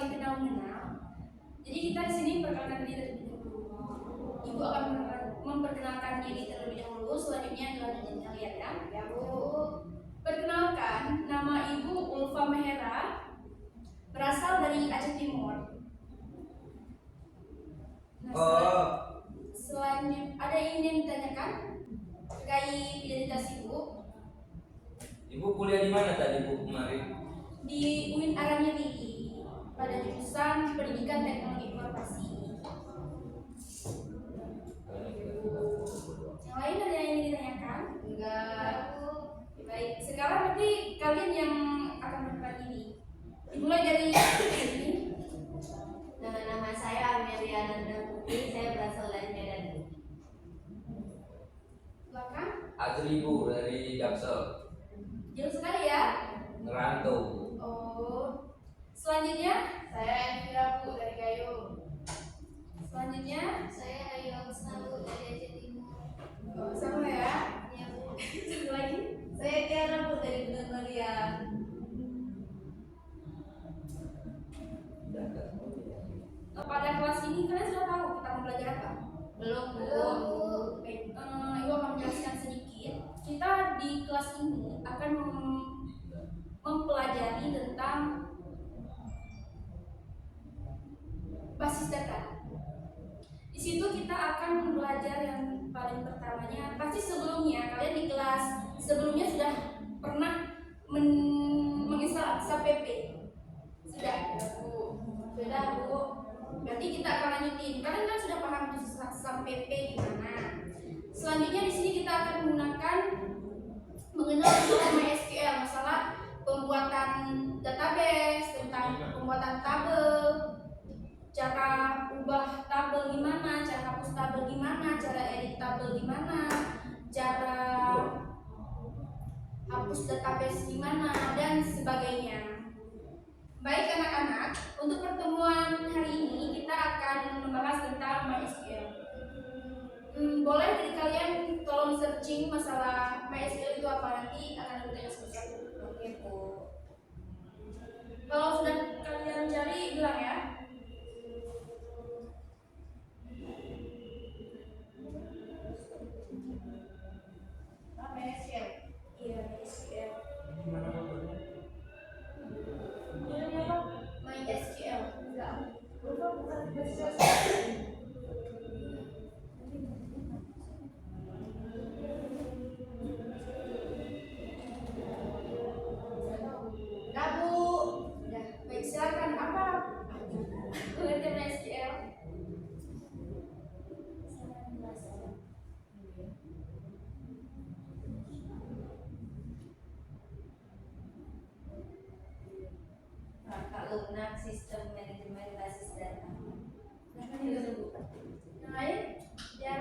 saling kenal mengenal. Jadi kita di sini perkenalkan diri terlebih dahulu. Ibu akan memperkenalkan diri terlebih dahulu. Selanjutnya dilanjutkan kalian ya. Ya Bu. Perkenalkan, nama Ibu Ulfa Mehera, berasal dari Aceh Timur. Selanjutnya ada yang ingin ditanyakan terkait identitas Ibu? Ibu kuliah di mana tadi Bu kemarin? Di UIN Aranyeli pada jurusan Pendidikan Teknologi Informasi. Yang lain ada yang ingin ditanyakan? Enggak. Baik, sekarang nanti kalian yang akan berperan ini. Dimulai dari ini. Nama saya Ameliana Putri, saya berasal dari Medan. Belakang. Azri Bu dari Jaksel. Jauh sekali ya. Ngerantau. Oh. Selanjutnya Saya Elvira Bu dari Gayo. Selanjutnya Saya Ayu Agustina Bu dari Aceh Timur. oh, sama ya. Ya Bu. Satu lagi. Saya Tiara Bu dari Bunda Maria. Pada kelas ini kalian sudah tahu kita mau belajar apa? Belum Bu. Baik, Ibu akan menjelaskan sedikit. Kita di kelas ini akan mempelajari tentang basis data. Di situ kita akan belajar yang paling pertamanya. Pasti sebelumnya kalian di kelas sebelumnya sudah pernah menginstal SAP. Sudah Bu. Sudah Bu. Berarti kita akan lanjutin. Kalian kan sudah paham SAP gimana. Selanjutnya di sini kita akan mengenal masalah MySQL, masalah pembuatan database, tentang pembuatan tabel, cara ubah tabel gimana, cara hapus tabel gimana, cara edit tabel gimana, cara hapus database gimana, dan sebagainya. Baik anak-anak, untuk pertemuan hari ini kita akan membahas tentang MySQL. Boleh dari kalian tolong searching masalah MySQL itu apa, nanti akan bertanya satu-satu. Oke Bu. Kalau sudah kalian cari bilang ya. MySQL. Iya MySQL. Gimana fotonya? Judulnya apa? MySQL. Enggak. Bukan Bu. Ya, baik silakan apa? Pengertian MySQL. Rangka lunak sistem manajemen basis data. Yang lain? Ya.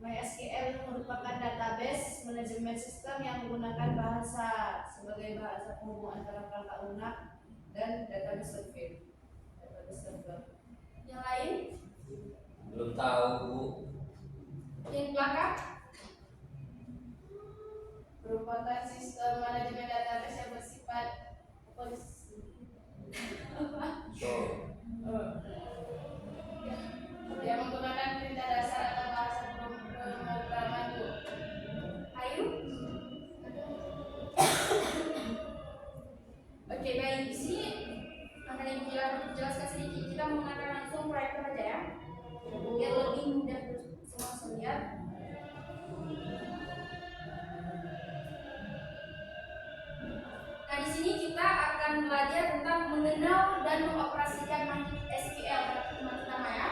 MySQL merupakan database manajemen sistem yang menggunakan bahasa sebagai bahasa penghubung antara perangkat lunak dan database server. Yang lain? Belum tahu Bu. Yang belakang? Merupakan sistem manajemen database yang bersifat yang menggunakan perintah dasar atau bahasa pemrograman Bu. Ayu? Oke baik, di sini akan Ibu jelaskan sedikit. Kita menggunakan langsung proyektor aja ya, biar lebih mudah semua melihat. Nah di sini kita akan belajar tentang mengenal dan mengoperasikan MySQL pertama ya.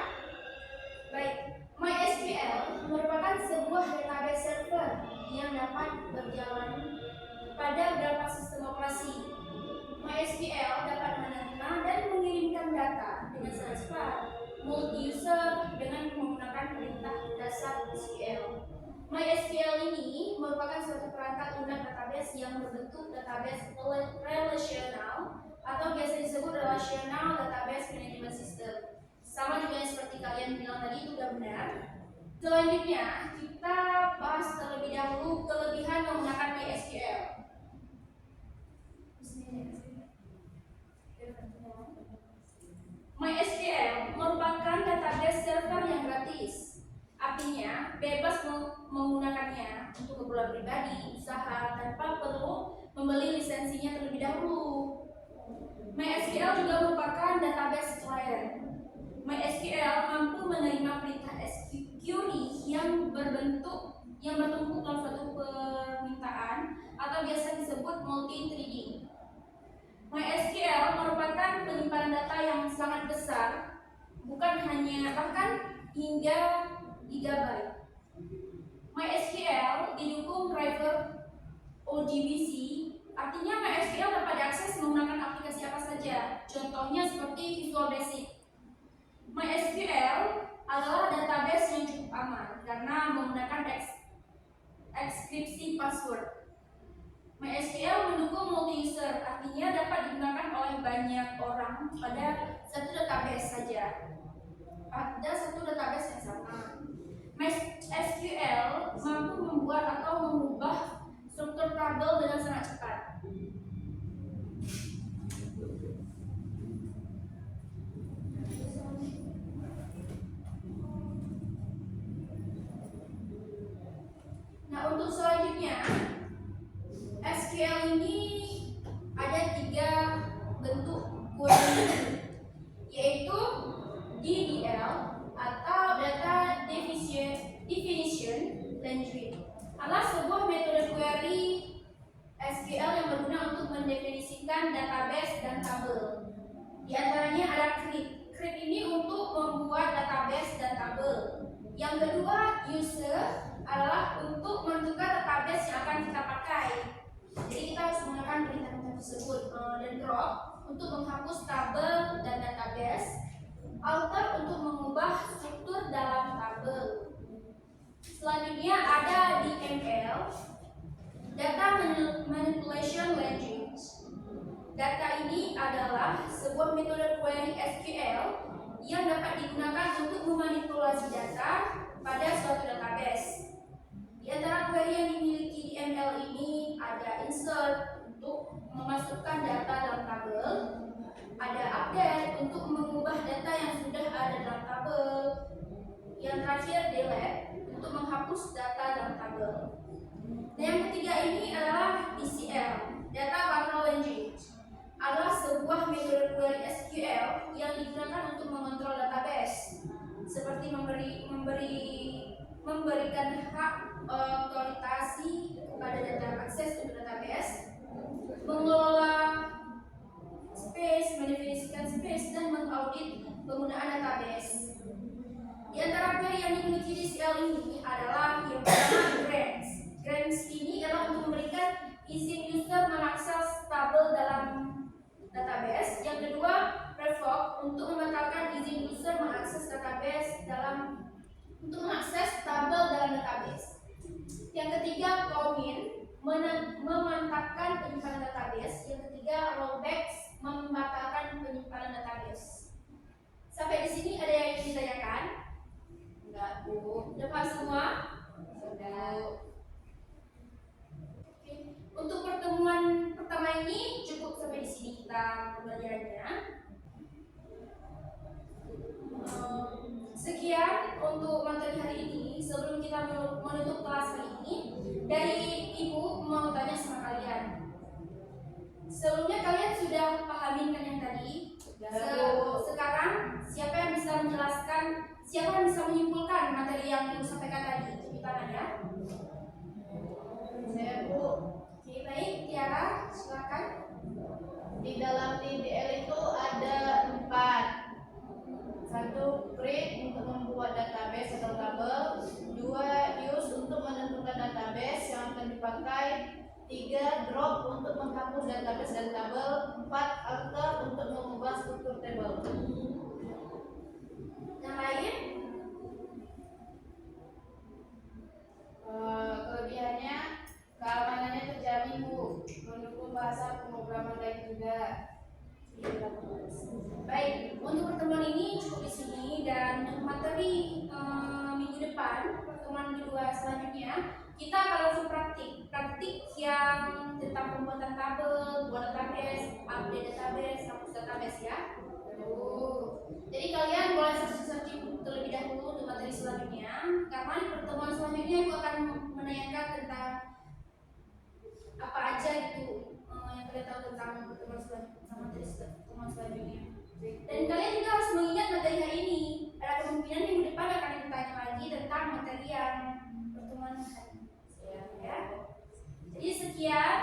Baik, MySQL merupakan sebuah database server yang dapat berjalan pada beberapa sistem operasi. MySQL dapat menerima dan mengirimkan data dengan sangat cepat, multi-user dengan menggunakan perintah dasar SQL. MySQL ini merupakan suatu perangkat lunak database yang berbentuk database relasional atau biasa disebut relational database management system. Sama juga yang seperti kalian bilang tadi itu sudah benar. Selanjutnya kita bahas terlebih dahulu kelebihan menggunakan MySQL. bebas menggunakannya untuk keperluan pribadi, usaha tanpa perlu membeli lisensinya terlebih dahulu. MySQL juga merupakan database client. MySQL mampu menerima perintah query yang bertumpuk dalam suatu permintaan atau biasa disebut multi-threading. MySQL merupakan penyimpanan data yang sangat besar, bahkan hingga gigabyte. MySQL didukung driver ODBC, artinya MySQL dapat diakses menggunakan aplikasi apa saja. Contohnya seperti Visual Basic. MySQL adalah database yang cukup aman karena menggunakan ekskripsi password. MySQL mendukung multi-user, artinya dapat digunakan oleh banyak orang pada satu database saja. Pada satu database yang sama. MySQL mampu membuat atau mengubah struktur tabel dengan sangat cepat. Nah, untuk selanjutnya, SQL ini ada 3 bentuk query, yaitu DDL atau Data Definition Language. Adalah sebuah metode query SQL yang berguna untuk mendefinisikan database dan tabel. Di antaranya ada CRIP. CRIP ini untuk membuat database dan tabel. Yang kedua, user adalah untuk menentukan database yang akan kita pakai. Jadi kita harus menggunakan perintah tersebut. Dan drop untuk menghapus tabel dan database. Alter untuk mengubah struktur dalam tabel. Selanjutnya ada DML, Data Manipulation Language. Data ini adalah sebuah metode query SQL yang dapat digunakan untuk memanipulasi data pada suatu database. Di antara query yang dimiliki DML ini ada insert untuk memasukkan data dalam tabel, ada update untuk mengubah data yang sudah ada dalam tabel, yang terakhir delete untuk menghapus data dalam tabel. Dan yang ketiga ini adalah DCL, Data Control Language, adalah sebuah metode query SQL yang digunakan untuk mengontrol database, seperti memberikan hak otoritasi kepada data akses untuk database, mengelola space, mendefinisikan space, dan mengaudit penggunaan database. Di antara query yang dimiliki DCL ini adalah yang pertama grants. Grants ini adalah untuk memberikan izin user mengakses tabel dalam database. Yang kedua, revoke untuk membatalkan izin user mengakses database untuk mengakses tabel dalam database. Yang ketiga, commit memantapkan penyimpanan database. Yang ketiga, rollback membatalkan penyimpanan database. Sampai di sini ada yang ingin ditanyakan? Enggak, Bu. Dapat semua? Sudah. Oke. Untuk pertemuan pertama ini cukup sampai di sini kita pembelajarannya. Sekian untuk materi hari ini. Sebelum kita menutup kelas hari ini, dari Ibu mau tanya sama kalian. Sebelumnya kalian sudah pahamin kan yang tadi? Sekarang siapa yang bisa menjelaskan, siapa yang bisa menyimpulkan materi yang Ibu sampaikan tadi? Cuci tangan ya. Saya, Bu. Oke, baik. Tiara, silakan. Di dalam DDL itu ada 4. 1, create untuk membuat database atau tabel. 2, use untuk menentukan database yang akan dipakai. 3, drop untuk menghapus database dan tabel. 4, alter untuk mengubah struktur tabel. Yang lain? Kelebihannya keamanannya terjamin, Bu, mendukung bahasa pemrograman lain juga. Baik, untuk pertemuan ini cukup di sini, dan untuk materi minggu depan, pertemuan kedua selanjutnya, kita akan langsung praktik yang tentang pembuatan tabel, buat database, update database, hapus database ya. Jadi kalian boleh searching terlebih dahulu untuk materi selanjutnya, karena di pertemuan selanjutnya aku akan menanyakan tentang apa aja gitu yang kalian tahu tentang pertemuan selanjutnya. Dan kalian juga harus mengingat materi hari ini. Ada kemungkinan minggu depan akan ditanya lagi tentang materi yang pertemuan hari ini. Ya. Jadi sekian